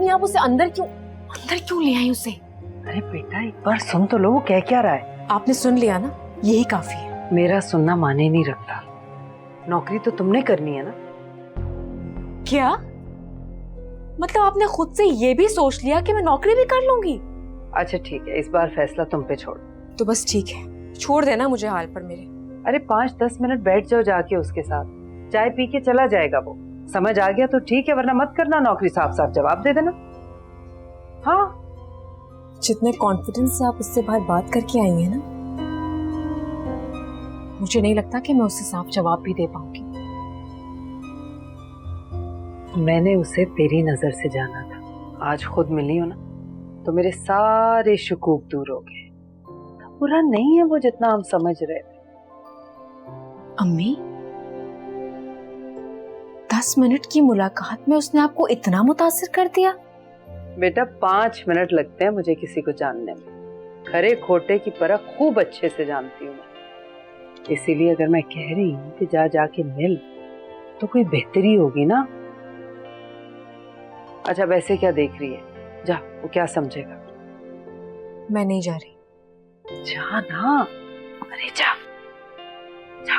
नहीं आप उसे अंदर क्यों ले आई उसे? अरे बेटा एक बार सुन तो लो, वो कह क्या रहा है। आपने सुन लिया ना, यही काफी है। मेरा सुनना माने नहीं रखता। नौकरी तो तुमने करनी है ना। क्या मतलब आपने खुद से ये भी सोच लिया कि मैं नौकरी भी कर लूंगी? अच्छा ठीक है, इस बार फैसला तुम पे छोड़। तो बस ठीक है, छोड़ देना मुझे हाल पर मेरे। अरे 5-10 मिनट बैठ जाओ जाके उसके साथ, चाय पी के चला जाएगा वो। समझ आ गया तो ठीक है, वरना मत करना नौकरी, साफ साफ जवाब दे देना। हाँ, जितने कॉन्फिडेंस से आप उससे बाहर बात करके आई हैं ना, मुझे नहीं लगता कि मैं उससे साफ जवाब भी दे पाऊंगी। मैंने उसे तेरी नजर से जाना था, आज खुद मिली हो ना तो मेरे सारे शुकूक दूर हो गए। बुरा नहीं है वो जितना हम समझ रहे थे। अम्मी, 10 मिनट की मुलाकात में उसने आपको इतना मुतासिर कर दिया? बेटा 5 मिनट लगते हैं मुझे किसी को जानने में। खरे खोटे की परख खूब अच्छे से जानती हूँ मैं। इसीलिए अगर मैं कह रही हूँ कि जाके मिल तो कोई बेहतरी होगी ना। अच्छा वैसे क्या देख रही है, जा, वो क्या समझेगा। मैं नहीं जा रही। जा ना, अरे जा जा।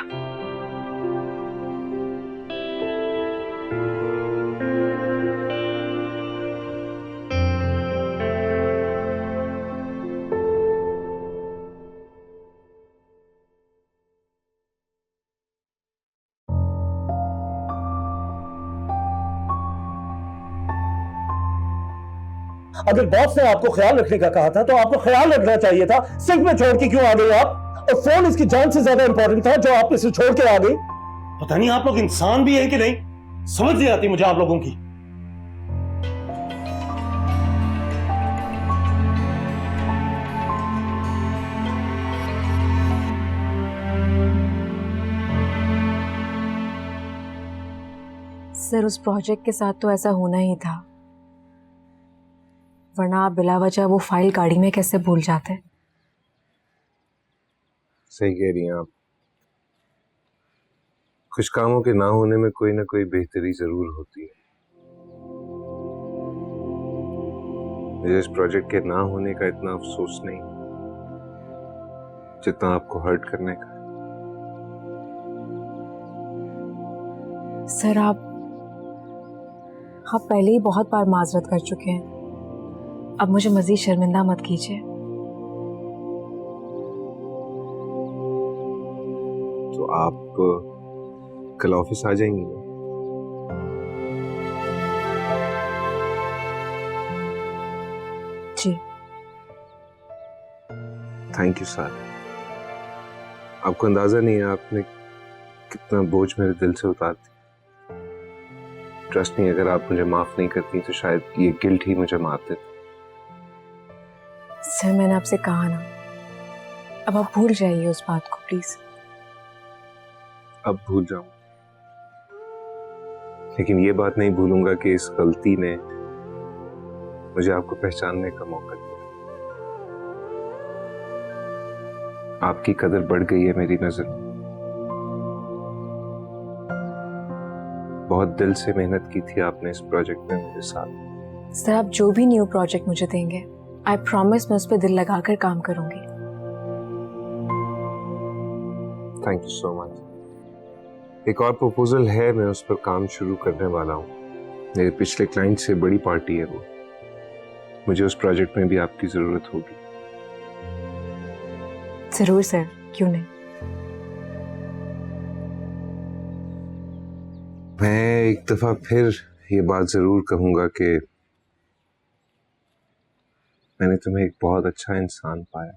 अगर बॉस ने आपको ख्याल रखने का कहा था तो आपको ख्याल रखना चाहिए था। सिंक में छोड़ के क्यों आ गए आप? और फोन इसकी जान से ज्यादा इंपॉर्टेंट था जो आप इसे छोड़ के आ गई। पता नहीं आप लोग इंसान भी है कि नहीं, समझ नहीं आती मुझे आप लोगों की। सर उस प्रोजेक्ट के साथ तो ऐसा होना ही था, वरना आप बिला वजह वो फाइल गाड़ी में कैसे भूल जाते? सही कह रही हैं आप। कुछ कामों के ना होने में कोई ना कोई बेहतरी जरूर होती है। मुझे इस प्रोजेक्ट के ना होने का इतना अफसोस नहीं जितना आपको हर्ट करने का। सर आप पहले ही बहुत बार माजरत कर चुके हैं, अब मुझे मजीद शर्मिंदा मत कीजिए। तो आप कल ऑफिस आ जाएंगी ना? जी। Thank you sir. आपको अंदाजा नहीं है आपने कितना बोझ मेरे दिल से उतार दिया। ट्रस्ट नहीं, अगर आप मुझे माफ नहीं करती तो शायद ये गिल्ट ही मुझे मार देता। सर मैंने आपसे कहा ना, अब आप भूल जाइए उस बात को प्लीज। अब भूल जाऊं, लेकिन ये बात नहीं भूलूंगा कि इस गलती ने मुझे आपको पहचानने का मौका दिया। आपकी कदर बढ़ गई है मेरी नजर में। बहुत दिल से मेहनत की थी आपने इस प्रोजेक्ट में मेरे साथ। सर आप जो भी न्यू प्रोजेक्ट मुझे देंगे, आई प्रॉमिस मैं उस पर दिल लगाकर काम करूंगी। Thank you so much. एक और प्रपोजल है, मैं उस पर काम शुरू करने वाला हूँ। मेरे पिछले क्लाइंट से बड़ी पार्टी है वो। मुझे उस प्रोजेक्ट में भी आपकी जरूरत होगी। जरूर सर, क्यों नहीं। मैं एक दफा फिर ये बात जरूर कहूंगा कि मैंने तुम्हें एक बहुत अच्छा इंसान पाया।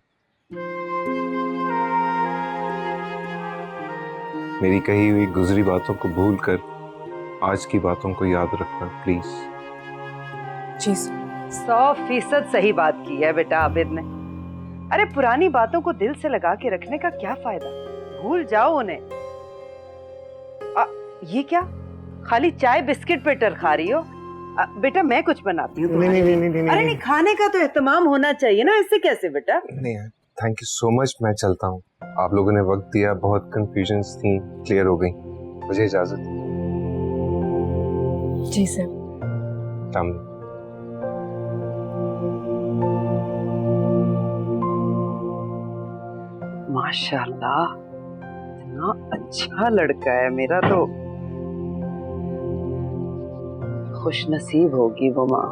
मेरी कही हुई गुजरी बातों को भूलकर आज की बातों को याद रखना प्लीज। Ji sir. 100% सही बात की है बेटा आबिद ने। अरे पुरानी बातों को दिल से लगा के रखने का क्या फायदा, भूल जाओ उन्हें। ये क्या खाली चाय बिस्किट पे टर खा रही हो? बेटा मैं कुछ बनाती हूँ। नहीं। अरे नहीं, खाने का तो एहतमाम होना चाहिए ना, ऐसे कैसे बेटा? नहीं, थैंक यू सो मच। मैं चलता हूँ, आप लोगों ने वक्त दिया, बहुत कंफ्यूजन्स थी, क्लियर हो गई। मुझे इजाजत। जी सर। टाइम। माशाल्लाह, इतना अच्छा लड़का है मेरा, तो खुश नसीब होगी वो माँ।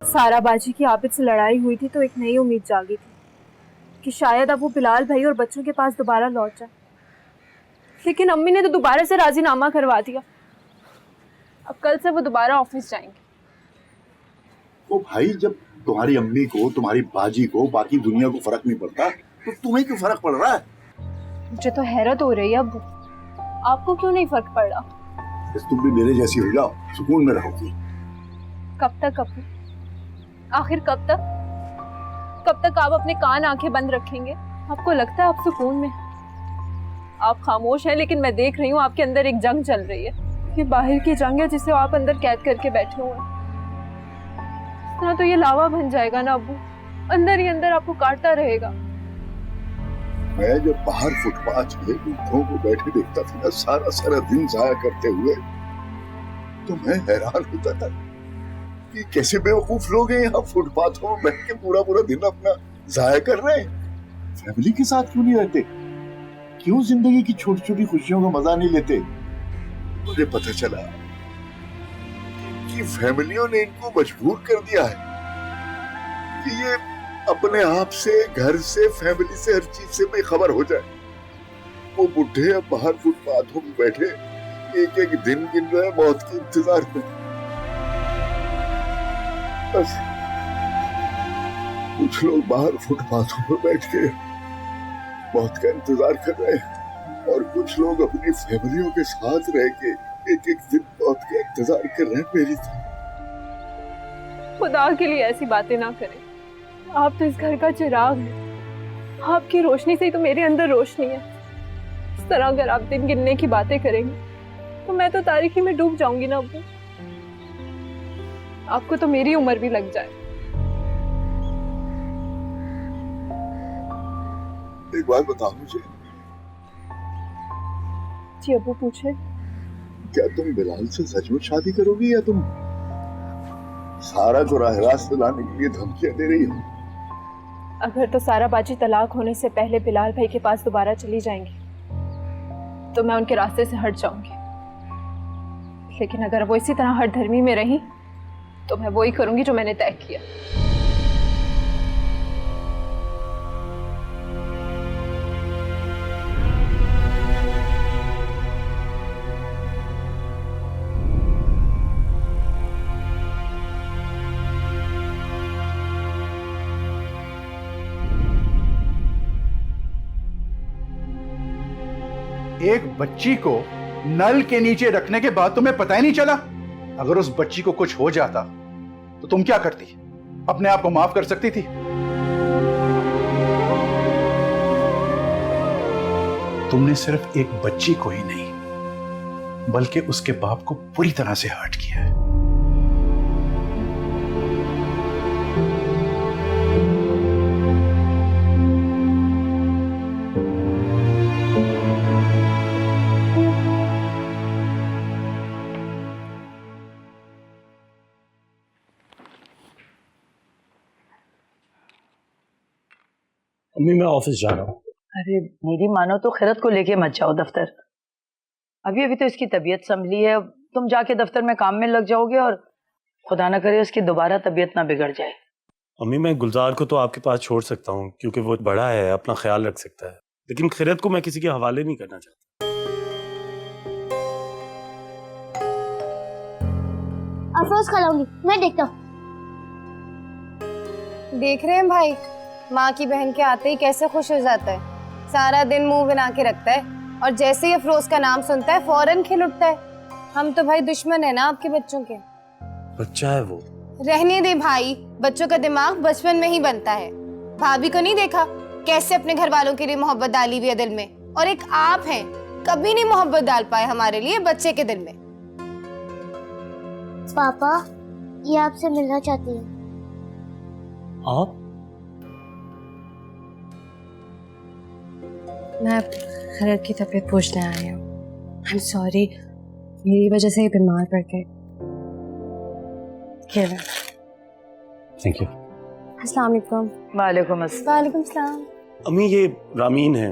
सारा बाजी की आबिद से लड़ाई हुई थी तो एक नई उम्मीद जागी थी कि शायद अब वो बिलाल भाई और बच्चों के पास दोबारा लौट जाए, लेकिन अम्मी ने तो दोबारा से राजीनामा करवा दिया। अब कल से वो दोबारा ऑफिस जाएंगे। तो भाई, जब तुम्हारी अम्मी को, तुम्हारी बाजी को, बाकी दुनिया को फर्क नहीं पड़ता, तो तुम्हें क्यों फर्क पड़ रहा है? मुझे तो हैरत हो रही है अब, आपको क्यों नहीं फर्क पड़ रहा? बस तुम भी मेरे जैसी हो जाओ, सुकून में रहोगी। कब तक अम्मी? आखिर कब तक? कब तक आप अपने कान आंखें बंद रखेंगे? आपको लगता है आप सुकून में? आप खामोश हैं, लेकिन मैं देख रही हूँ आपके अंदर एक जंग चल रही है। ये बाहर की जंग है जिसे आप अंदर कैद करके बैठे हुए हैं। इस तरह तो ये लावा बन जाएगा ना अब्बू, अंदर ही अंदर आपको काटता रहेगा। मैं जब बाहर फुटपाथ पे वृद्धों को बैठे देखता था ना, सारा सारा दिन जाया करते हुए, तो मैं हैरान होता था कि कैसे बेवकूफ लोग हैं यहाँ फुटपाथों में बैठ के पूरा पूरा दिन अपना जाया कर रहे हैं। फैमिली के साथ क्यों नहीं रहते? क्यों जिंदगी की छोटी छोटी खुशियों का मजा नहीं लेते? मुझे पता चला कि फैमिलियों ने इनको मजबूर कर दिया है कि ये अपने आप से, घर से, फैमिली से, हर चीज से बेखबर हो जाए। वो बुढ़े अब बाहर फुटपाथों में बैठे एक एक दिन गिन रहे, मौत के इंतजार में। बस कुछ लोग बाहर फुटपाथों में बैठ के मौत का इंतजार कर रहे हैं, और कुछ लोग अपनी फैमिलियों के साथ रह के एक एक दिन मौत का इंतजार कर रहे हैं मेरी तरह। खुदा के लिए ऐसी बातें ना करें। आप तो इस घर का चिराग हैं। आपकी रोशनी से ही तो मेरे अंदर रोशनी है। इस तरह अगर आप दिन गिनने की बातें करेंगे तो मैं तो तारीकी में डूब जाऊंगी ना अब्बू। आपको तो मेरी उम्र भी लग जाए। एक बात बताओ मुझे, जी अब्बू पूछे। क्या तुम बिलाल से सचमुच शादी करोगी, या तुम सारा को राह रास्त लाने के लिए धमकियां दे रही हो? अगर तो सारा बाजी तलाक होने से पहले बिलाल भाई के पास दोबारा चली जाएंगी तो मैं उनके रास्ते से हट जाऊंगी, लेकिन अगर वो इसी तरह हर धर्मी में रही तो मैं वही करूंगी जो मैंने तय किया। एक बच्ची को नल के नीचे रखने के बाद तुम्हें पता ही नहीं चला? अगर उस बच्ची को कुछ हो जाता तो तुम क्या करती? अपने आप को माफ कर सकती थी? तुमने सिर्फ एक बच्ची को ही नहीं बल्कि उसके बाप को पूरी तरह से हर्ट किया है। अम्मी मैं ऑफिस जा रहा हूँ। अरे मेरी मानो तो खैरत को लेके मत जाओ दफ्तर। अभी अभी तो इसकी तबीयत संभली है, तुम जाके दफ्तर में काम में लग जाओगे और खुदा ना करे उसकी दोबारा तबीयत ना बिगड़ जाए। अम्मी मैं गुलजार को तो आपके पास छोड़ सकता हूँ क्योंकि वो बड़ा है, अपना ख्याल रख सकता है, लेकिन खैरत को मैं किसी के हवाले नहीं करना चाहता। अफरोज खिलाऊंगी, मैं देखता हूँ। देख रहे हैं भाई, माँ की बहन के आते ही कैसे खुश हो जाता है। सारा दिन मुंह बना के रखता है और जैसे ही अफरोज का नाम सुनता है फौरन खिल उठता है। हम तो भाई दुश्मन है ना आपके बच्चों के। बच्चा है वो। रहने दे भाई, बच्चों का दिमाग बचपन में ही बनता है। भाभी को नहीं देखा कैसे अपने घर वालों के लिए मोहब्बत डाली हुई है दिल में, और एक आप हैं कभी नहीं मोहब्बत डाल पाए हमारे लिए बच्चे के दिल में। पापा ये आपसे मिलना चाहती है। आप? मैं खैरत की तबीयत पूछने आई हूँ। आई एम सॉरी, मेरी वजह से बीमार पड़ गए। Thank you. अस्सलाम वालेकुम। वालेकुम अस्सलाम। वालेकुम सलाम। अम्मी ये रामीन है,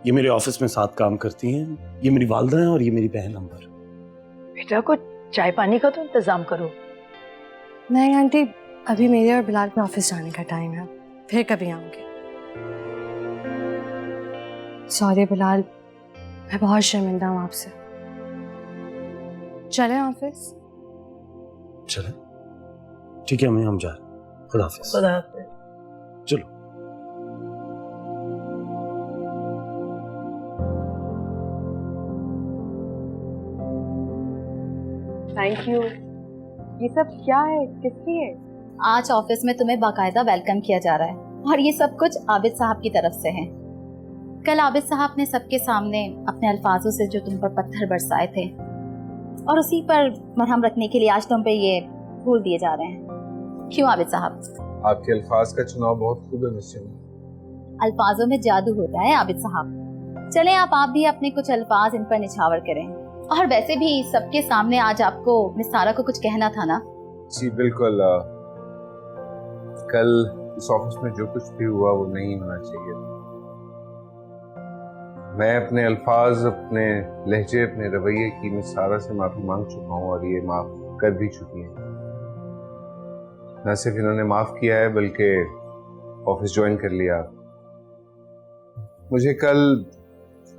ये मेरे ऑफिस में साथ काम करती हैं, ये मेरी वालदा है और ये मेरी बहन अंबर। बेटा को चाय पानी का तो इंतजाम करो। नहीं आंटी, अभी मेरे और बिलाल के ऑफिस जाने का टाइम है, फिर कभी आऊंगी। सॉरी बिलाल, मैं बहुत शर्मिंदा हूँ आपसे। चले ऑफिस? चले, ठीक है अम्मी, हम जा रहे हैं। खुदा हाफिज। खुदा हाफिज। चलो। Thank you. ये सब क्या है, किस लिए? आज ऑफिस में तुम्हें बाकायदा वेलकम किया जा रहा है और ये सब कुछ आबिद साहब की तरफ से है। कल आबिद साहब ने सबके सामने अपने अल्फाजों से जो तुम पर पत्थर बरसाए थे और उसी पर मरहम रखने के लिए आज तुम पे ये फूल दिए जा रहे हैं। क्यों आबिद साहब? आपके अल्फाज का चुनाव बहुत खूब है मिस शमी। अल्फाजों में जादू होता है आबिद साहब। चलें आप भी अपने कुछ अल्फाज इन पर निछावर करें। और वैसे भी सबके सामने आज आपको मिस सारा को कुछ कहना था ना? जी बिल्कुल। कल इस ऑफिस में जो कुछ भी हुआ वो नहीं होना चाहिए। मैं अपने अल्फाज, अपने लहजे, अपने रवैये की मिस सारा से माफी मांग चुका हूँ और ये माफ कर भी चुकी हैं। न सिर्फ इन्होंने माफ किया है बल्कि ऑफिस ज्वाइन कर लिया। मुझे कल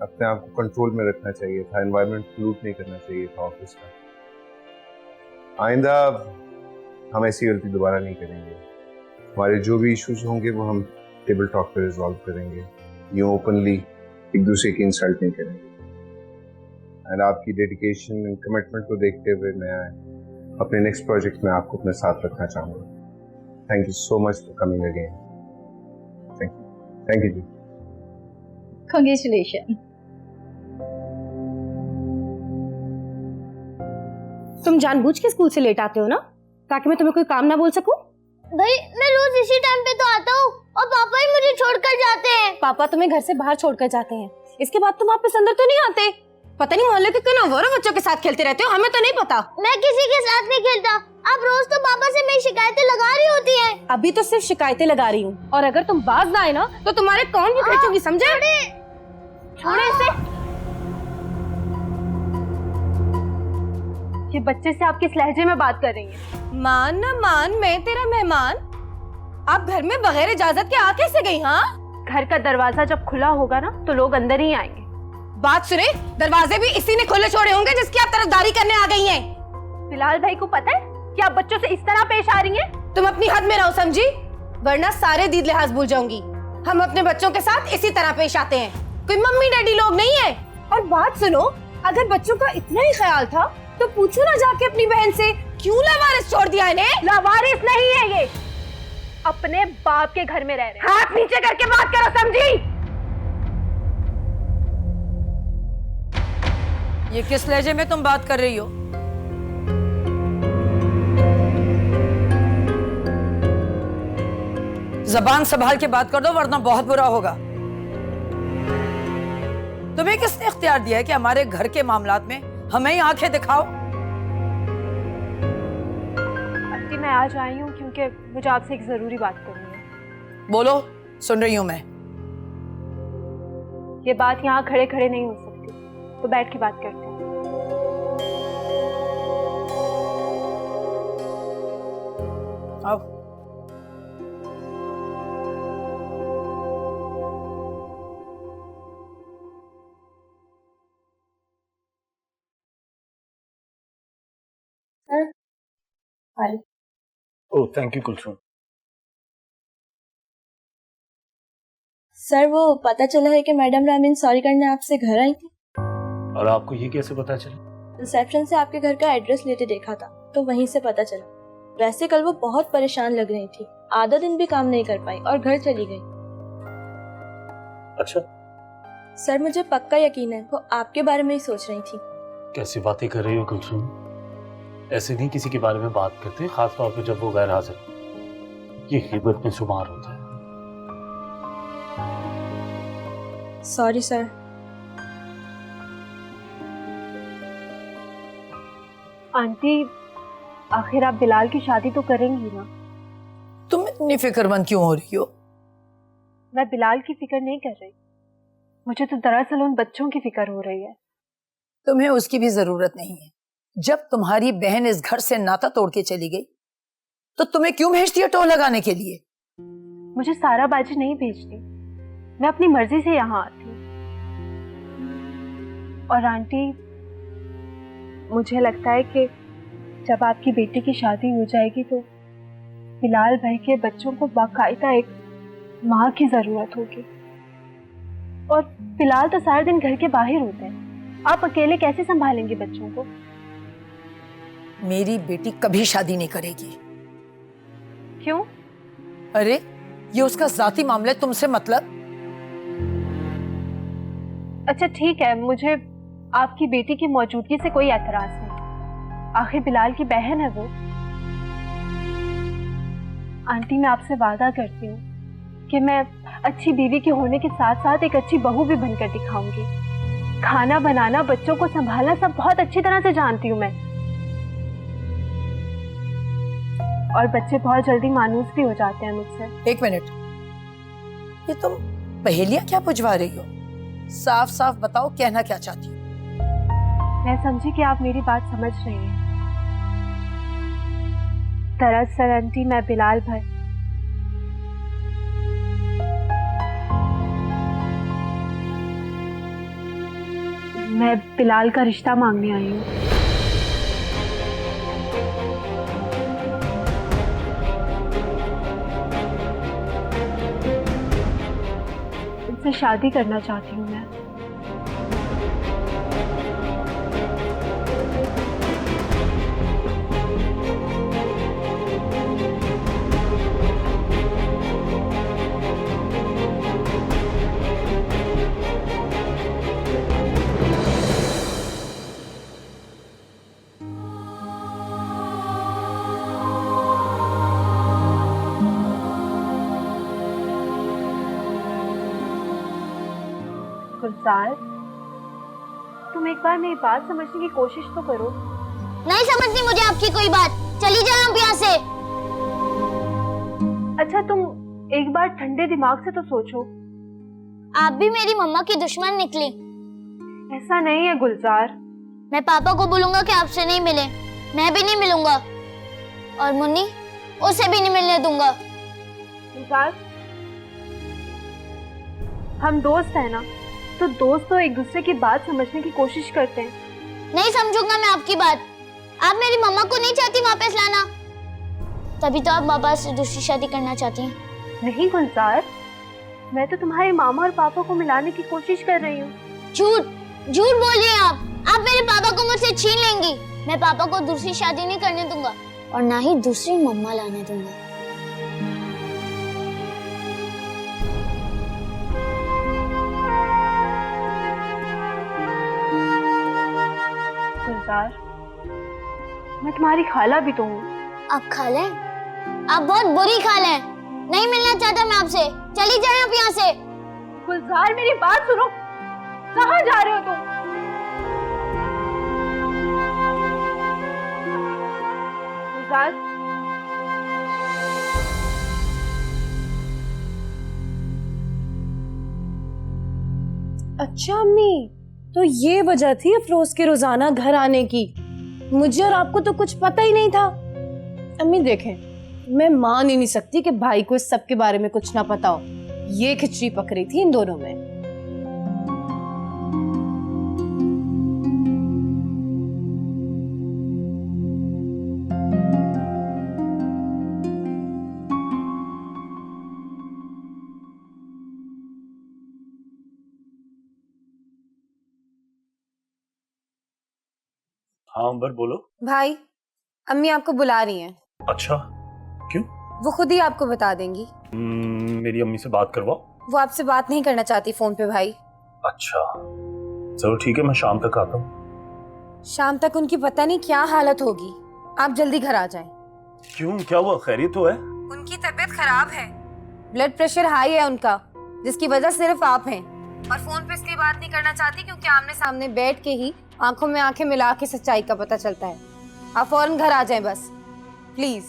अपने आप को कंट्रोल में रखना चाहिए था, एनवायरनमेंट पोल्यूट नहीं करना चाहिए था ऑफिस का। आइंदा हम ऐसी गलती दोबारा नहीं करेंगे। हमारे जो भी इश्यूज होंगे वो हम टेबल टॉक पे रिजॉल्व करेंगे, यूं ओपनली एक दूसरे की इंसल्ट नहीं करेंगे। एंड आपकी डेडिकेशन एंड कमिटमेंट को देखते हुए मैं अपने नेक्स्ट प्रोजेक्ट में आपको अपने साथ रखना चाहूँगा। Thank you so much for coming again. Thank you जी। कांग्रेचुलेशन। तुम जानबूझ के स्कूल से लेट आते हो ना, ताकि मैं तुम्हें कोई काम ना बोल सकूं? भाई मैं रोज इसी टाइम पे तो आता हूँ और पापा ही मुझे छोड़कर जाते हैं। पापा तुम्हें घर से बाहर छोड़कर जाते हैं, इसके बाद तुम वापस अंदर तो नहीं आते? पता नहीं मोहल्ले के किन अवारा बच्चों के साथ खेलते रहते हो, हमें तो नहीं पता। मैं किसी के साथ नहीं खेलता। आप रोज तो पापा से मेरी शिकायतें लगा रही होती हैं। अभी तो सिर्फ शिकायतें लगा रही हूँ, और अगर तुम बाज ना आए ना तो तुम्हारे कौन भी खींचोगी, समझे? छोड़े इसे। ये बच्चे से आप किस लहजे में बात कर रही हैं? मान न मान, मैं तेरा मेहमान। आप घर में बगैर इजाजत के आ कैसे गई? हाँ, घर का दरवाजा जब खुला होगा ना तो लोग अंदर ही आएंगे। बात सुने, दरवाजे भी इसी ने खुले छोड़े होंगे जिसकी आप तरफदारी करने आ गई हैं। बिलाल भाई को पता है कि आप बच्चों से इस तरह पेश आ रही हैं? तुम अपनी हद में रहो, समझी? वरना सारे दीद लिहाज भूल जाऊंगी। हम अपने बच्चों के साथ इसी तरह पेश आते हैं, कोई मम्मी डैडी लोग नहीं है। और बात सुनो, अगर बच्चों का इतना ही ख्याल था तो पूछो ना जाके अपनी बहन से, क्यों लावारिस छोड़ दिया इन्हें? लावारिस नहीं है ये, अपने बाप के घर में रह रहे हैं। हाथ नीचे करके बात करो, समझी? ये किस लहजे में तुम बात कर रही हो? जबान संभाल के बात कर दो वरना बहुत बुरा होगा। तुम्हें किसने इख्तियार दिया है कि हमारे घर के मामलात में हमें ही आंखें दिखाओ? आंटी मैं आज आई हूँ क्योंकि मुझे आपसे एक जरूरी बात करनी है। बोलो, सुन रही हूँ मैं। ये बात यहाँ खड़े खड़े नहीं हो सकती, तो बैठ के बात करते हैं। आओ। Oh thank you Kulsum. Sir वो पता चला है कि मैडम रामीन सॉरी करने आपसे घर आई थी। और आपको ये कैसे पता चला? रिसेप्शन से आपके घर का एड्रेस लेते देखा था तो वहीं से पता चला। वैसे कल वो बहुत परेशान लग रही थी, आधा दिन भी काम नहीं कर पाई और घर चली गई। अच्छा सर मुझे पक्का यकीन है वो आपके बारे में ही सोच रही थी। कैसी बातें कर रही हो कुलसुम? ऐसे नहीं किसी के बारे में बात करते, खास तौर पे जब वो गैर हाजिर। ये गिबत में शुमार होता है। Sorry sir. आंटी आखिर आप बिलाल की शादी तो करेंगी ना? तुम इतनी फिक्रमंद क्यों हो रही हो? मैं बिलाल की फिक्र नहीं कर रही, मुझे तो दरअसल उन बच्चों की फिक्र हो रही है। तुम्हें उसकी भी जरूरत नहीं है। जब तुम्हारी बहन इस घर से नाता तोड़ के चली गई तो तुम्हें क्यों भेजती है टोल लगाने के लिए? मुझे सारा बाजी नहीं भेजती, मैं अपनी मर्जी से यहाँ आती हूँ। और आंटी, मुझे लगता है कि जब आपकी बेटी की शादी हो जाएगी तो बिलाल भाई के बच्चों को बाकायदा एक माँ की जरूरत होगी। और फिलहाल तो सारा दिन घर के बाहर होते हैं, आप अकेले कैसे संभालेंगे बच्चों को? मेरी बेटी कभी शादी नहीं करेगी। क्यों? अरे ये उसका जाती मामला है, तुमसे मतलब? अच्छा ठीक है, मुझे आपकी बेटी की मौजूदगी से कोई एतराज नहीं, आखिर बिलाल की बहन है वो। आंटी, मैं आपसे वादा करती हूँ कि मैं अच्छी बीवी के होने के साथ साथ एक अच्छी बहू भी बनकर दिखाऊंगी। खाना बनाना, बच्चों को संभालना सब बहुत अच्छी तरह से जानती हूँ मैं। और बच्चे बहुत जल्दी मानूस भी हो जाते हैं मुझसे। एक मिनट, ये तुम पहेलियां क्या बुझवा रही हो? साफ साफ बताओ, कहना क्या चाहती हो? मैं समझी कि आप मेरी बात समझ रही हैं। दरअसल आंटी, मैं बिलाल भाई मैं बिलाल का रिश्ता मांगने आई हूँ। उनसे शादी करना चाहती हूँ मैं। गुलजार, तुम एक बार मेरी बात समझने की कोशिश तो करो। नहीं समझती मुझे आपकी कोई बात, चली जाओ आप यहाँ से। अच्छा, तुम एक बार ठंडे दिमाग से तो सोचो। आप भी मेरी मम्मा की दुश्मन निकली। ऐसा नहीं है गुलजार। मैं पापा को बोलूंगा कि आपसे नहीं मिले, मैं भी नहीं मिलूंगा, और मुन्नी उसे भी नहीं मिलने दूंगा। गुलजार, हम दोस्त हैं ना, तो दोस्त तो एक दूसरे की बात समझने की कोशिश करते हैं। नहीं समझूंगा मैं आपकी बात। आप मेरी मम्मा को नहीं चाहती वापस लाना, तभी तो आप पापा से दूसरी शादी करना चाहती हैं। नहीं गुलजार, मैं तो तुम्हारे मामा और पापा को मिलाने की कोशिश कर रही हूँ। झूठ झूठ बोल रही हैं आप मेरे पापा को मुझसे छीन लेंगी। मैं पापा को दूसरी शादी नहीं करने दूंगा, और ना ही दूसरी मम्मा लाने दूंगा। गुलजार, मैं तुम्हारी खाला भी तो हूँ। आप खाला हैं? आप बहुत बुरी खाला हैं। नहीं मिलना चाहता मैं आपसे, चली जाए आप यहाँ से। गुलजार, मेरी बात सुनो, कहाँ जा रहे हो तुम? गुलजार, अच्छा अम्मी, तो ये वजह थी अफरोज के रोजाना घर आने की। मुझे और आपको तो कुछ पता ही नहीं था। अम्मी देखें, मैं मान ही नहीं सकती कि भाई को इस सब के बारे में कुछ ना पता हो। ये खिचड़ी पक रही थी इन दोनों में। हाँ अंबर, बोलो। भाई, अम्मी आपको बुला रही हैं। अच्छा, क्यों? वो खुद ही आपको बता देंगी। मेरी अम्मी से बात करवाओ। वो आपसे बात नहीं करना चाहती फोन पे भाई। अच्छा, चलो ठीक है, मैं शाम तक आता हूँ। शाम तक उनकी पता नहीं क्या हालत होगी। आप जल्दी घर आ जाएं। क्यों, क्या हुआ? खैरियत तो है? उनकी तबीयत खराब है, ब्लड प्रेशर हाई है उनका, जिसकी वजह सिर्फ आप हैं। और फोन पे इसलिए बात नहीं करना चाहती क्योंकि आमने सामने बैठ के ही आंखों में आंखें मिला के सच्चाई का पता चलता है। आप फौरन घर आ जाएं बस, प्लीज।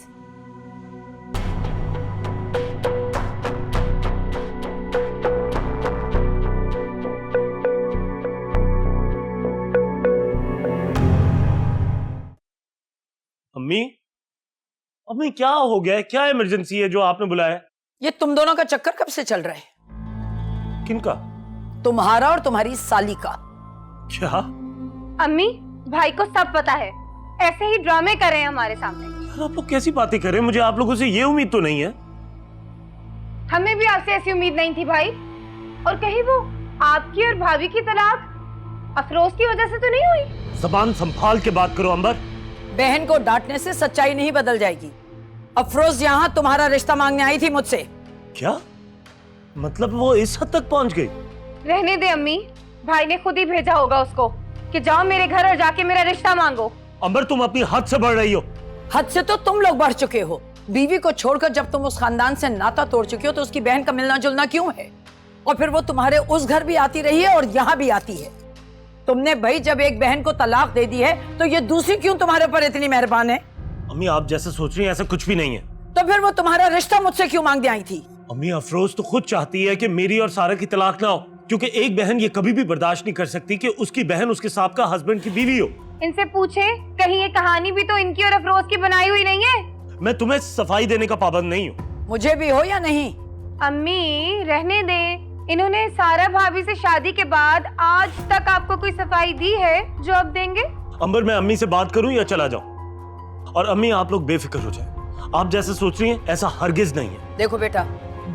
अम्मी क्या हो गया है? क्या इमरजेंसी है जो आपने बुलाया? ये तुम दोनों का चक्कर कब से चल रहा है? किनका? तुम्हारा और तुम्हारी साली का। क्या? अम्मी, भाई को सब पता है, ऐसे ही ड्रामे कर रहे हैं हमारे सामने। आप लोग कैसी बातें कर रहे हैं? मुझे आप लोगों से ये उम्मीद तो नहीं है। हमें भी आपसे ऐसी उम्मीद नहीं थी भाई। और कहीं वो आपकी और भाभी की तलाक अफरोज की वजह से तो नहीं हुई? जबान संभाल के बात करो अंबर। बहन को डांटने से सच्चाई नहीं बदल जाएगी। अफरोज यहाँ तुम्हारा रिश्ता मांगने आई थी मुझसे। क्या मतलब वो इस हद तक पहुंच गई? रहने दे अम्मी, भाई ने खुद ही भेजा होगा उसको कि जाओ मेरे घर और जाके मेरा रिश्ता मांगो। अंबर तुम अपनी हद से बढ़ रही हो। हद से तो तुम लोग बढ़ चुके हो। बीवी को छोड़कर जब तुम उस खानदान से नाता तोड़ चुके हो तो उसकी बहन का मिलना जुलना क्यों है? और फिर वो तुम्हारे उस घर भी आती रही है और यहाँ भी आती है। तुमने भाई जब एक बहन को तलाक दे दी है तो ये दूसरी क्यों तुम्हारे ऊपर इतनी मेहरबान है? अम्मी आप जैसे सोच रही हैं ऐसा कुछ भी नहीं है। तो फिर वो तुम्हारा रिश्ता मुझसे क्यों मांगने आई थी? अम्मी अफरोज तो खुद चाहती है कि मेरी और सारा की तलाक ना हो, क्योंकि एक बहन ये कभी भी बर्दाश्त नहीं कर सकती कि उसकी बहन उसके साबका हस्बैंड की बीवी हो। इनसे पूछे, कहीं ये कहानी भी तो इनकी और अफरोज की बनाई हुई नहीं है? मैं तुम्हें सफाई देने का पाबंद नहीं हूँ। मुझे भी हो या नहीं? अम्मी रहने दे, इन्होंने सारा भाभी से शादी के बाद आज तक आपको कोई सफाई दी है जो अब देंगे? अंबर मैं अम्मी से बात करूं या चला जाऊं? और अम्मी आप लोग बेफिक्र हो जाएं। आप जैसे सोच रही हैं ऐसा हरगिज नहीं है। देखो बेटा,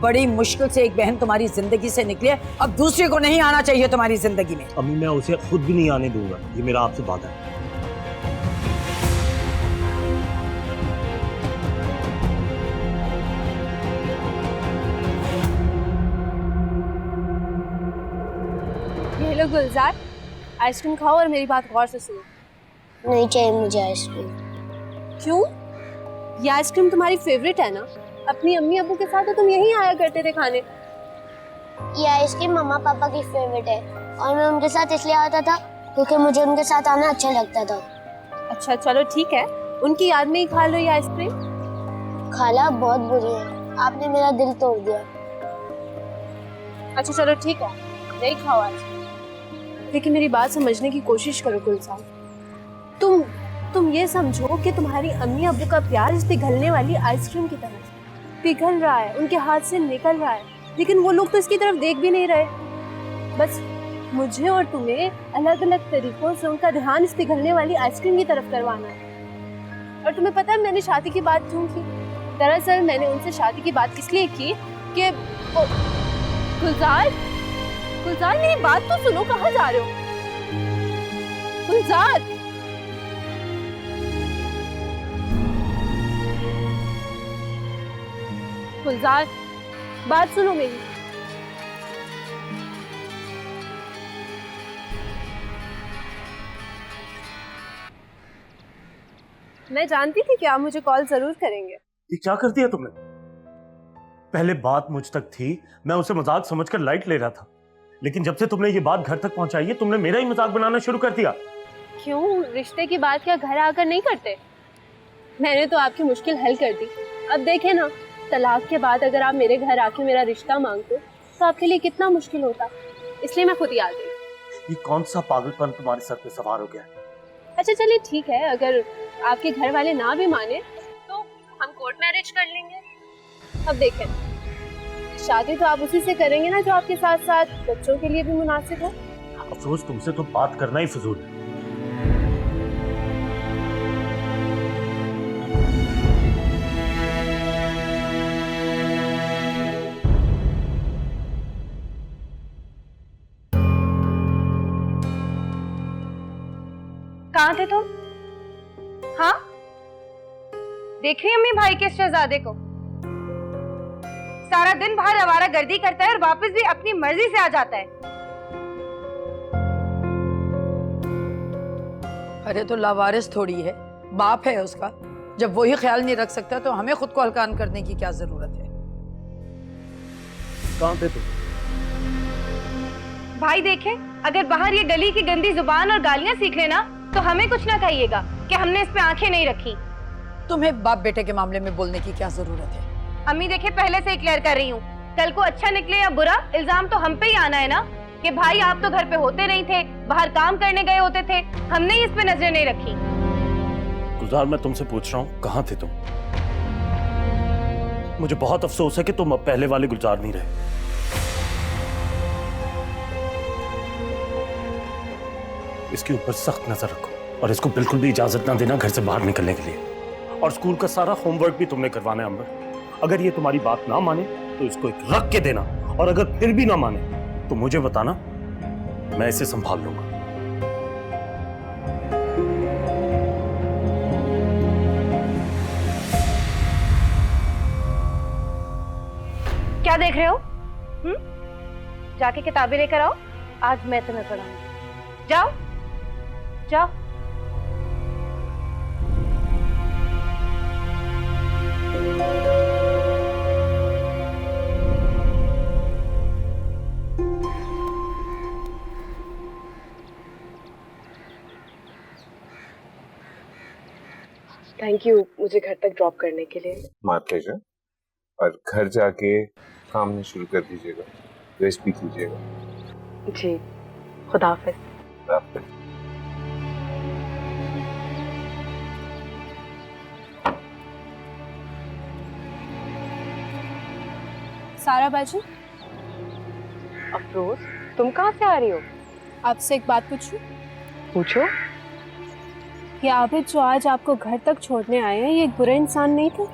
बड़ी मुश्किल से एक बहन तुम्हारी जिंदगी से निकली है, अब दूसरी को नहीं आना चाहिए तुम्हारी जिंदगी में। अम्मी मैं उसे खुद भी नहीं आने दूंगा, ये मेरा आपसे वादा है। ये लो गुलजार, आइसक्रीम खाओ और मेरी बात गौर से सुनो। नहीं चाहिए मुझे आइसक्रीम। क्यों? ये आइसक्रीम तुम्हारी फेवरेट है ना? अपनी अम्मी अब्बू के साथ तो तुम यहीं आया करते थे खाने। ये आइसक्रीम मम्मा पापा की फेवरेट है और मैं उनके साथ इसलिए आता था क्योंकि मुझे उनके साथ आना अच्छा लगता था। अच्छा चलो ठीक है, उनकी याद में ही खा लो ये आइसक्रीम। खाला बहुत बुरी है, आपने मेरा दिल तोड़ दिया। अच्छा चलो ठीक है, नहीं खाओ आइसक्रीम, लेकिन मेरी बात समझने की कोशिश करो गुलजार। तुम ये समझो कि तुम्हारी अम्मी अब्बू का प्यार इस पिघलने वाली आइसक्रीम की तरह पिघल रहा है, उनके हाथ से निकल रहा है, लेकिन वो लोग तो इसकी तरफ देख भी नहीं रहे। बस मुझे और तुम्हें अलग अलग तरीकों से उनका ध्यान इस पिघलने वाली आइसक्रीम की तरफ करवाना है। और तुम्हें पता है मैंने शादी की बात क्यों की? दरअसल मैंने उनसे शादी की बात इसलिए की कि गुलजार, मेरी बात तो सुनो, कहाँ जा रहे हो? गुलजार, गुलजार, बात सुनो मेरी। मैं जानती थी कि आप मुझे कॉल जरूर करेंगे। ये क्या कर दिया तुमने? पहले बात मुझ तक थी, मैं उसे मजाक समझकर लाइट ले रहा था, लेकिन जब से तुमने ये बात घर तक पहुंचाई है तुमने मेरा ही मजाक बनाना शुरू कर दिया। क्यों, रिश्ते की बात क्या घर आकर नहीं करते? मैंने तो आपकी मुश्किल हल कर दी। अब देखें ना, तलाक के बाद अगर आप मेरे घर आके मेरा रिश्ता मांगते तो आपके लिए कितना मुश्किल होता, इसलिए मैं खुद ही आ गई। ये कौन सा पागलपन तुम्हारे सर पे सवार हो गया? अच्छा चलिए ठीक है, अगर आपके घर वाले ना भी माने तो हम कोर्ट मैरिज कर लेंगे। अब देखें, शादी तो आप उसी से करेंगे ना जो आपके साथ साथ बच्चों के लिए भी मुनासिब हो। अफसोस तुमसे तो बात करना ही फिजूल है। कहाँ थे तुम? हाँ, देख रही अम्मी भाई के शहजादे को, सारा दिन बाहर आवारागर्दी करता है और वापस भी अपनी मर्जी से आ जाता है। अरे तो लावारिस थोड़ी है, बाप है उसका। जब वही ख्याल नहीं रख सकता तो हमें खुद को हल्कान करने की क्या जरूरत है? कहाँ थे तुम? भाई देखे, अगर बाहर ये गली की गंदी जुबान और गालियां सीख लेना तो हमें कुछ ना कहिएगा कि हमने इस पे आंखें नहीं रखी। तुम्हें बाप बेटे के मामले में बोलने की क्या जरूरत है? अम्मी देखे, पहले से ही क्लियर कर रही हूँ, कल को अच्छा निकले या बुरा, इल्जाम तो हम पे ही आना है ना कि भाई आप तो घर पे होते नहीं थे, बाहर काम करने गए होते थे, हमने इस पे नजर नहीं रखी। गुलजार मैं तुमसे पूछ रहा हूँ, कहाँ थे तुम? मुझे बहुत अफसोस है कि तुम अब पहले वाले गुलजार नहीं रहे। इसके ऊपर सख्त नजर रखो और इसको बिल्कुल भी इजाजत ना देना घर से बाहर निकलने के लिए। और स्कूल का सारा होमवर्क भी तुमने करवाना है अंबर। अगर ये तुम्हारी बात ना माने तो इसको एक रख के देना, और अगर फिर भी ना माने तो मुझे बताना, मैं इसे संभाल लूंगा। क्या देख रहे हो? जाके किताबें लेकर आओ, आज मैं तुम्हें पढ़ाऊंगी। जाओ जाओ। थैंक यू मुझे घर तक ड्रॉप करने के लिए। My pleasure. और घर जाके काम में शुरू कर दीजिएगा, रेस्ट भी कीजिएगा। जी, खुदा हाफिज। सारा बाजी, अफरोज तुम कहाँ से आ रही हो? आपसे एक बात पूछूं? पूछो। ये आबिद जो आज आपको घर तक छोड़ने आए हैं, ये एक बुरा इंसान नहीं थे?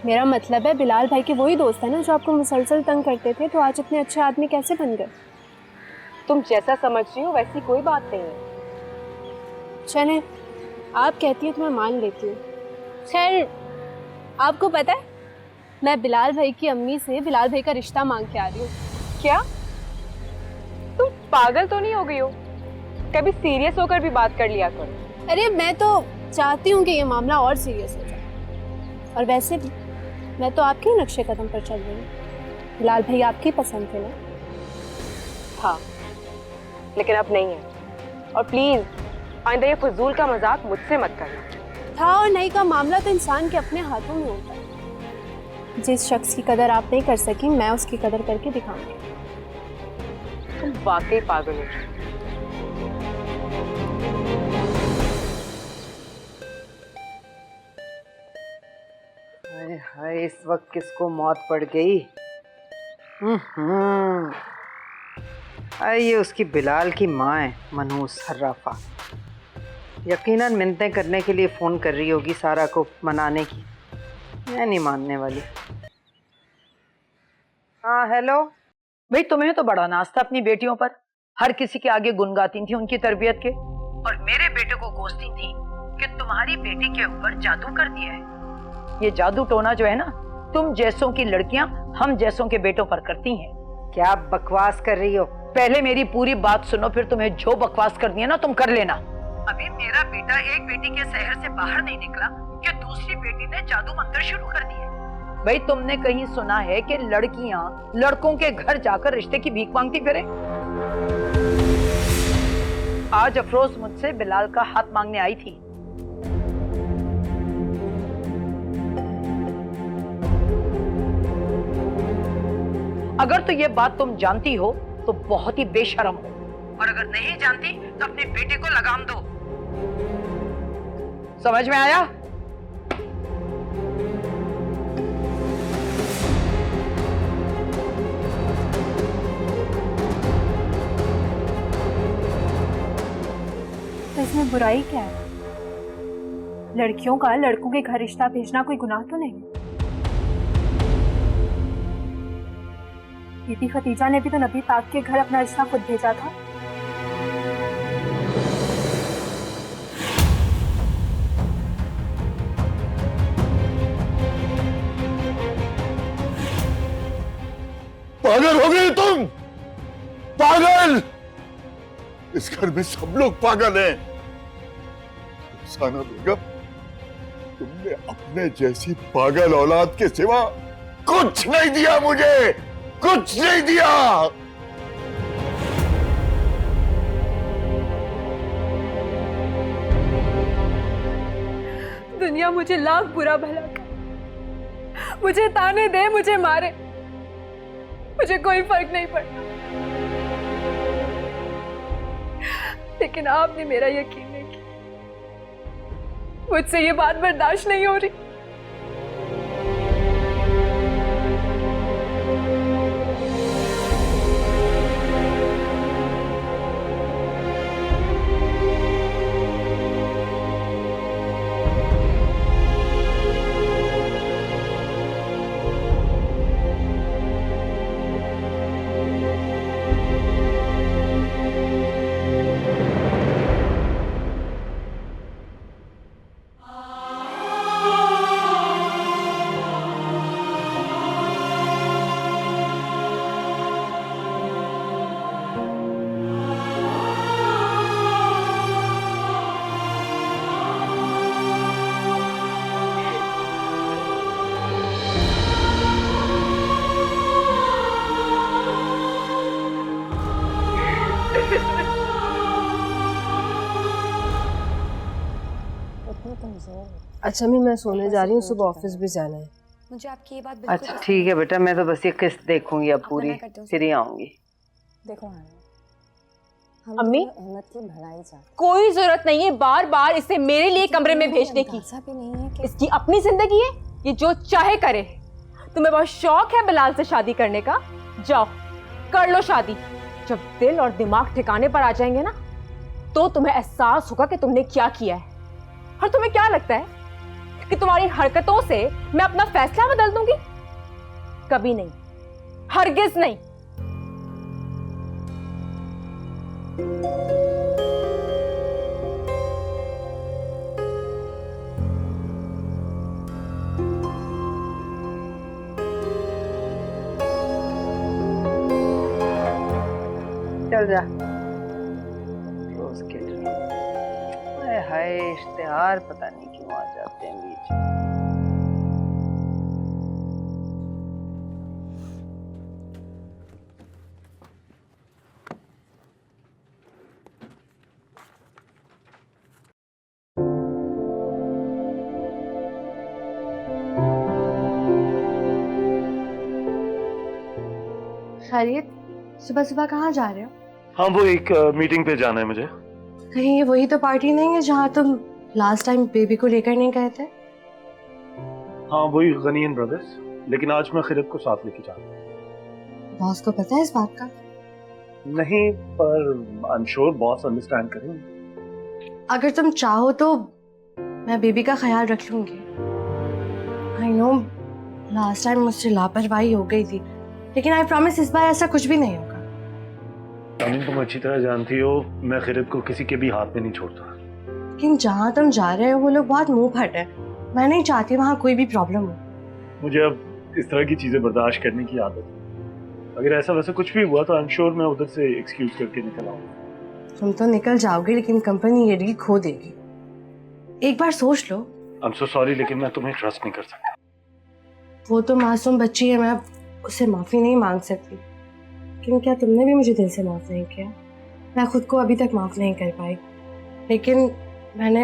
मेरा मतलब है बिलाल भाई के वही दोस्त है ना जो आपको मुसलसल तंग करते थे, तो आज इतने अच्छे आदमी कैसे बन गए? तुम जैसा समझ रही हो वैसी कोई बात नहीं है। चले, आप कहती हो तो मैं मान लेती हूँ। खैर, आपको पता है मैं बिलाल भाई की अम्मी से बिलाल भाई का रिश्ता मांग के आ रही हूँ। क्या तुम पागल तो नहीं हो गई हो? कभी सीरियस होकर भी बात कर लिया करो। अरे मैं तो चाहती हूँ कि ये मामला और सीरियस हो जाए। और वैसे भी मैं तो आपके ही नक्शे कदम पर चल रही हूँ। बिलाल भाई आपकी पसंद थे ना? हाँ, लेकिन अब नहीं है। और प्लीज आइंदा ये फजूल का मजाक मुझसे मत करना। था और नहीं का मामला तो इंसान के अपने हाथों में होता है। जिस शख्स की कदर आप नहीं कर सकी, मैं उसकी कदर करके दिखाऊंगी। तुम वाकई पागल हो। हाय, इस वक्त किसको मौत पड़ गई? ये उसकी बिलाल की माँ है, मनहूस सर्राफा। यकीनन मिन्नतें करने के लिए फोन कर रही होगी सारा को मनाने की। मैं नहीं मानने वाली। हाँ हेलो। भाई तुम्हें तो बड़ा नाज था अपनी बेटियों पर, हर किसी के आगे गुनगाती थी उनकी तरबियत के, और मेरे बेटे को कोसती थी कि तुम्हारी बेटी के ऊपर जादू कर दिया है। ये जादू टोना जो है ना, तुम जैसों की लड़कियां हम जैसों के बेटों पर करती हैं। क्या बकवास कर रही हो? पहले मेरी पूरी बात सुनो, फिर तुम्हें जो बकवास करनी है ना तुम कर लेना। अभी मेरा बेटा एक बेटी के शहर से बाहर नहीं निकला कि दूसरी बेटी ने जादू मंत्र शुरू कर दिए। भाई तुमने कहीं सुना है कि लड़कियां लड़कों के घर जाकर रिश्ते की भीख मांगती फिरे? आज अफरोज मुझसे बिलाल का हाथ मांगने आई थी। अगर तो ये बात तुम जानती हो तो बहुत ही बेशर्म हो, और अगर नहीं जानती तो अपने बेटे को लगाम दो। समझ में आया? तो इसमें बुराई क्या है? लड़कियों का लड़कों के घर रिश्ता भेजना कोई गुनाह तो नहीं? बीबी खतीजा ने भी तो नबी पाक के घर अपना रिश्ता खुद भेजा था। पागल हो गई तुम? पागल! इस घर में सब लोग पागल हैं। रुखसाना बेगम, तुमने अपने जैसी पागल औलाद के सिवा कुछ नहीं दिया मुझे, कुछ नहीं दिया। दुनिया मुझे लाख बुरा भला करे, मुझे ताने दे, मुझे मारे, मुझे कोई फर्क नहीं पड़ता, लेकिन आपने मेरा यकीन नहीं किया। मुझसे ये बात बर्दाश्त नहीं हो रही। अच्छा मैं सोने जा रही हूँ, सुबह ऑफिस भी जाना है। मुझे आपकी ये बात अच्छा ठीक है बेटा, मैं तो बस ये किस्त देखूंगी अब पूरी, फिर ही आऊंगी। देखो अम्मी, कोई जरूरत नहीं है बार बार इसे मेरे लिए कमरे में भेजने की। इसकी अपनी जिंदगी है, ये जो चाहे करे। तुम्हें बहुत शौक है बिलाल से शादी करने का, जाओ कर लो शादी। जब दिल और दिमाग ठिकाने पर आ जाएंगे ना, तो तुम्हें एहसास होगा कि तुमने क्या किया है। और तुम्हें क्या लगता है कि तुम्हारी हरकतों से मैं अपना फैसला बदल दूंगी? कभी नहीं, हरगिज नहीं। चल जा। रोज के हाय इश्तिहार पता नहीं क्यों आ जाते हैं बीच में। खैरियत, सुबह सुबह कहाँ जा रहे हो? हाँ वो एक मीटिंग पे जाना है मुझे। कहीं ये वही तो पार्टी नहीं है जहाँ तुम लास्ट टाइम बेबी को लेकर नहीं गए थे? हाँ वही गनी एंड ब्रदर्स, लेकिन आज मैं खिरत को साथ लेके जा रहा हूँ। बॉस को पता है इस बात का? नहीं, पर I am sure boss understand करेंगे। अगर तुम चाहो तो मैं बेबी का ख्याल रख लूंगी। आई नो लास्ट टाइम मुझसे लापरवाही हो गई थी, लेकिन आई प्रॉमिस इस बार ऐसा कुछ भी नहीं होगा। तुम अच्छी तरह जानती हो मैं खिरत को किसी के भी हाथ में नहीं छोड़ता। लेकिन जहाँ तुम जा रहे हो वो लोग बहुत मुंह फट है। मैं नहीं चाहती वहाँ कोई भी प्रॉब्लम हो। मुझे अब इस तरह की चीजें बर्दाश्त करने की आदत है। अगर ऐसा वैसा कुछ भी हुआ तो आई एम श्योर मैं उधर से एक्सक्यूज करके निकल आऊंगा। तुम तो निकल जाओगे, लेकिन कंपनी ये डील खो देगी। एक बार सोच लो। आई एम सो सॉरी, लेकिन मैं तुम्हें ट्रस्ट नहीं कर सकता। वो तो मासूम बच्ची है, मैं उससे माफी नहीं मांग सकती। लेकिन क्या तुमने भी मुझे दिल से माफ नहीं किया? मैं खुद को अभी तक माफ नहीं कर पाई, लेकिन मैंने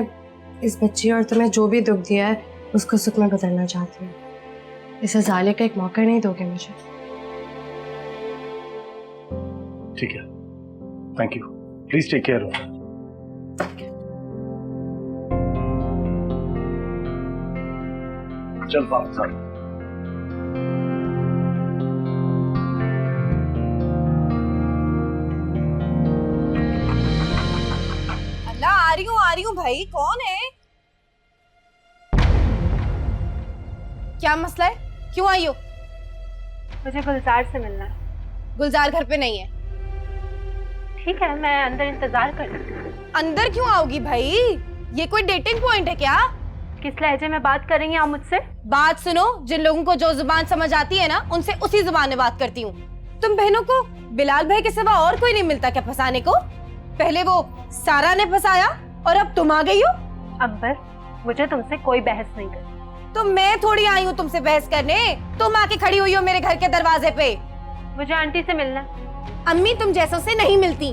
इस बच्ची और तुम्हें जो भी दुख दिया है उसको सुख में बदलना चाहती हूँ। इस अजाले का एक मौका नहीं दोगे मुझे? ठीक है, thank you. Please take care of her. चल वापस आ। आ रही हूँ भाई, कौन है? क्या मसला है? क्यों आई हो? मुझे गुलजार से मिलना है। गुलजार घर पे नहीं है। ठीक है, मैं अंदर इंतजार कर लेती हूँ। अंदर क्यों आओगी भाई? ये कोई डेटिंग पॉइंट है क्या? किस लहजे में बात करेंगे आप मुझसे? बात सुनो, जिन लोगों को जो जुबान समझ आती है ना, उनसे उसी जुबान में बात करती हूँ। तुम बहनों को बिलाल भाई के सिवा और कोई नहीं मिलता क्या फंसाने को? पहले वो सारा ने फंसाया और अब तुम आ गई हो। अंबर, मुझे तुमसे कोई बहस नहीं करनी। तो मैं थोड़ी आई हूँ तुमसे बहस करने। तुम आके खड़ी हुई हो मेरे घर के दरवाजे पे। मुझे आंटी से मिलना। अम्मी तुम जैसों से नहीं मिलती।